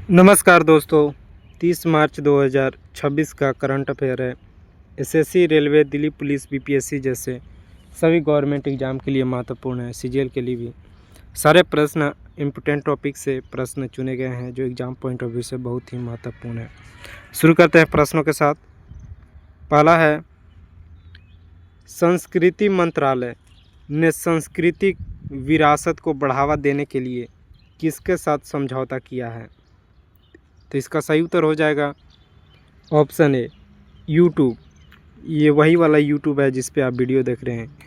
नमस्कार दोस्तों। 30 मार्च 2026 का करंट अफेयर है। SSC, railway, Delhi police, BPSC जैसे सभी गवर्नमेंट एग्जाम के लिए महत्वपूर्ण है। सीजीएल के लिए भी सारे प्रश्न इम्पोर्टेंट टॉपिक से प्रश्न चुने गए हैं जो एग्जाम पॉइंट ऑफ व्यू से बहुत ही महत्वपूर्ण है। शुरू करते हैं प्रश्नों के साथ। पहला है, संस्कृति मंत्रालय ने सांस्कृतिक विरासत को बढ़ावा देने के लिए किसके साथ समझौता किया है? तो इसका सही उत्तर हो जाएगा ऑप्शन ए, यूट्यूब। ये वही वाला यूट्यूब है जिस पे आप वीडियो देख रहे हैं,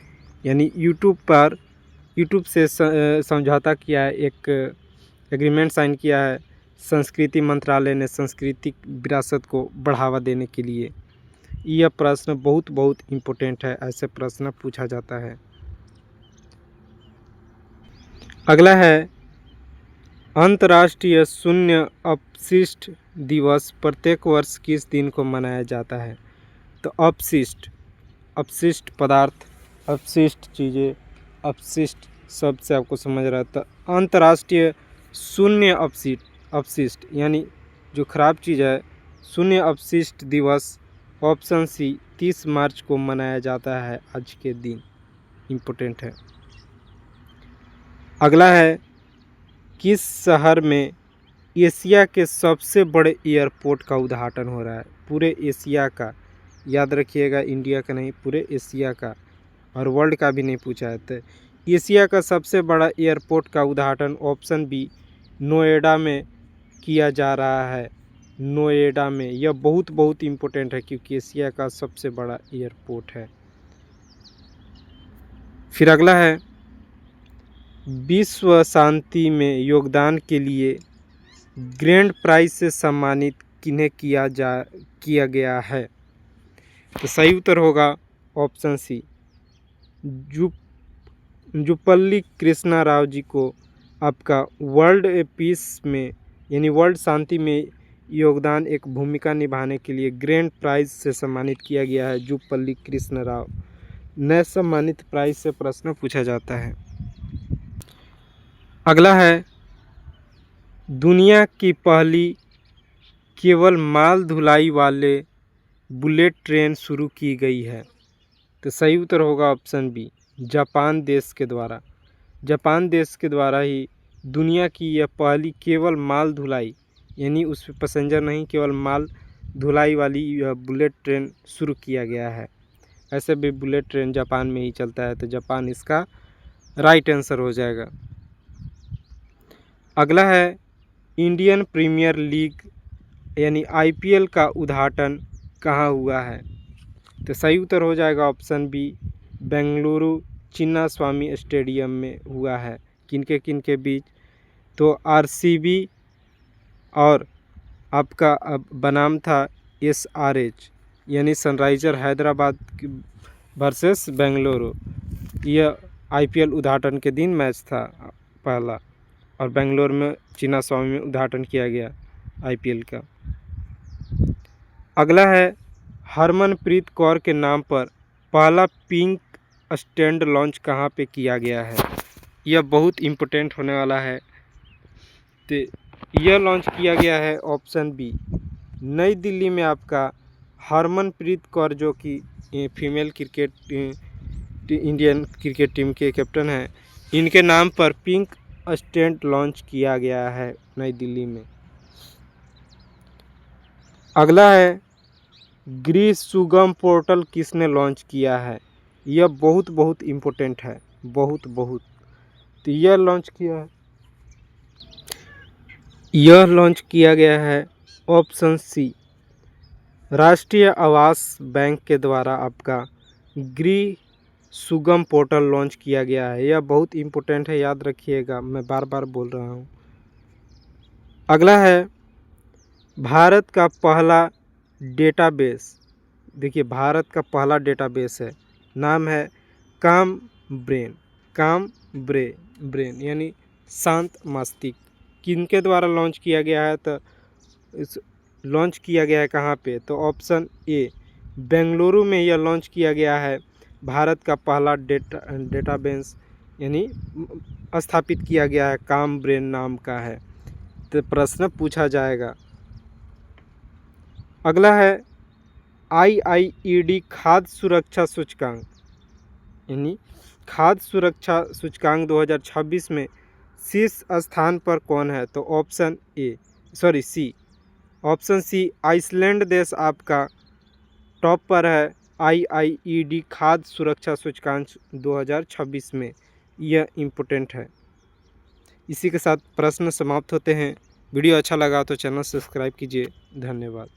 यानी यूट्यूब से समझौता किया है, एक एग्रीमेंट साइन किया है संस्कृति मंत्रालय ने सांस्कृतिक विरासत को बढ़ावा देने के लिए। यह प्रश्न बहुत इम्पोर्टेंट है, ऐसे प्रश्न पूछा जाता है। अगला है, अंतर्राष्ट्रीय शून्य अपशिष्ट दिवस प्रत्येक वर्ष किस दिन को मनाया जाता है? तो अपशिष्ट पदार्थ, अपशिष्ट चीज़ें, अपशिष्ट शब्द से आपको समझ रहा है। तो अंतर्राष्ट्रीय शून्य अपशिष्ट यानी जो खराब चीज़ है, शून्य अपशिष्ट दिवस ऑप्शन सी 30 मार्च को मनाया जाता है। आज के दिन इम्पोर्टेंट है। अगला है, किस शहर में एशिया के सबसे बड़े एयरपोर्ट का उद्घाटन हो रहा है? पूरे एशिया का, याद रखिएगा, इंडिया का नहीं, पूरे एशिया का, और वर्ल्ड का भी नहीं पूछा है। तो एशिया का सबसे बड़ा एयरपोर्ट का उद्घाटन ऑप्शन बी नोएडा में किया जा रहा है। नोएडा में, यह बहुत इम्पोर्टेंट है क्योंकि एशिया का सबसे बड़ा एयरपोर्ट है। फिर अगला है, विश्व शांति में योगदान के लिए ग्रैंड प्राइज से सम्मानित किन्हें किया गया है? तो सही उत्तर होगा ऑप्शन सी, जुपल्ली कृष्णा राव जी को आपका वर्ल्ड पीस में यानी वर्ल्ड शांति में योगदान एक भूमिका निभाने के लिए ग्रैंड प्राइज से सम्मानित किया गया है। जुपल्ली कृष्ण राव नए सम्मानित प्राइज से प्रश्न पूछा जाता है। अगला है, दुनिया की पहली केवल माल ढुलाई वाले बुलेट ट्रेन शुरू की गई है। तो सही उत्तर होगा ऑप्शन बी, जापान देश के द्वारा। जापान देश के द्वारा ही दुनिया की यह पहली केवल माल ढुलाई यानी उस पर पैसेंजर नहीं, केवल माल ढुलाई वाली यह बुलेट ट्रेन शुरू किया गया है। ऐसे भी बुलेट ट्रेन जापान में ही चलता है, तो जापान इसका राइट आंसर हो जाएगा। अगला है, इंडियन प्रीमियर लीग यानी आईपीएल का उद्घाटन कहाँ हुआ है? तो सही उत्तर हो जाएगा ऑप्शन बी, बेंगलुरु चिन्ना स्वामी स्टेडियम में हुआ है। किनके बीच? तो आरसीबी और आपका बनाम था एसआरएच यानी सनराइजर हैदराबाद वर्सेस बेंगलुरु। यह आईपीएल उद्घाटन के दिन मैच था पहला, और बेंगलोर में चिन्ना स्वामी में उद्घाटन किया गया आईपीएल का। अगला है, हरमनप्रीत कौर के नाम पर पहला पिंक स्टैंड लॉन्च कहाँ पे किया गया है? यह बहुत इम्पोर्टेंट होने वाला है। तो यह लॉन्च किया गया है ऑप्शन बी, नई दिल्ली में आपका हरमनप्रीत कौर जो कि फीमेल इंडियन क्रिकेट टीम के कैप्टन हैं, इनके नाम पर पिंक स्टैंड लॉन्च किया गया है नई दिल्ली में। अगला है, गृह सुगम पोर्टल किसने लॉन्च किया है? यह बहुत इम्पोर्टेंट है, बहुत। तो यह लॉन्च किया गया है ऑप्शन सी, राष्ट्रीय आवास बैंक के द्वारा आपका गृह सुगम पोर्टल लॉन्च किया गया है। यह बहुत इम्पोर्टेंट है, याद रखिएगा, मैं बार बोल रहा हूँ। अगला है, भारत का पहला डेटाबेस, देखिए भारत का पहला डेटाबेस है, नाम है काम ब्रेन यानी शांत मस्तिष्क। किनके द्वारा लॉन्च किया गया है? तो इस लॉन्च किया गया है कहाँ पे? तो ऑप्शन ए, बेंगलुरु में यह लॉन्च किया गया है। भारत का पहला डेटाबेस यानी स्थापित किया गया है, काम ब्रेन नाम का है। प्रश्न पूछा जाएगा। अगला है IIED खाद्य सुरक्षा सूचकांक, यानी खाद्य सुरक्षा सूचकांक 2026 में शीर्ष स्थान पर कौन है? तो ऑप्शन सी आइसलैंड देश आपका टॉप पर है IIED खाद्य सुरक्षा सूचकांक 2026 में। यह इम्पोर्टेंट है। इसी के साथ प्रश्न समाप्त होते हैं। वीडियो अच्छा लगा तो चैनल सब्सक्राइब कीजिए। धन्यवाद।